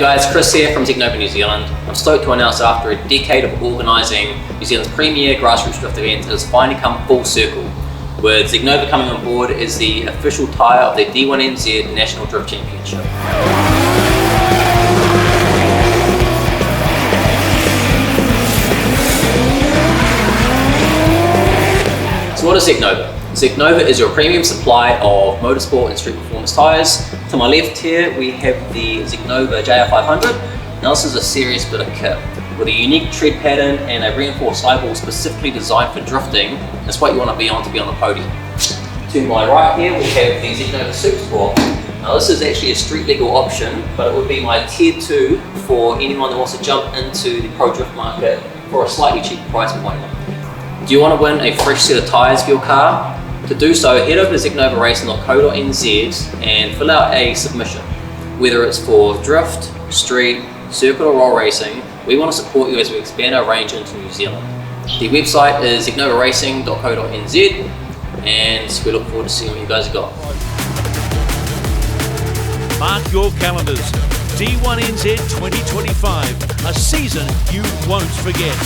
guys, Chris here from Zeknova New Zealand. I'm stoked to announce that after a decade of organising New Zealand's premier grassroots drift event, it has finally come full circle, with Zeknova coming on board as the official tyre of the D1NZ National Drift Championship. So what is Zeknova? Zeknova is your premium supply of motorsport and street performance tyres. To my left here we have the Zeknova JR500. Now this is a serious bit of kit with a unique tread pattern and a reinforced sidewall specifically designed for drifting. That's what you want to be on the podium. To my right here we have the Zeknova Supersport. Now this is actually a street legal option, but it would be my tier 2 for anyone that wants to jump into the pro drift market for a slightly cheaper price point. Do you want to win a fresh set of tyres for your car? To do so, head over to zeknovaracing.co.nz and fill out a submission. Whether it's for drift, street, circuit or roll racing, we want to support you as we expand our range into New Zealand. The website is zeknovaracing.co.nz and we look forward to seeing what you guys have got. Mark your calendars. D1NZ 2025, a season you won't forget.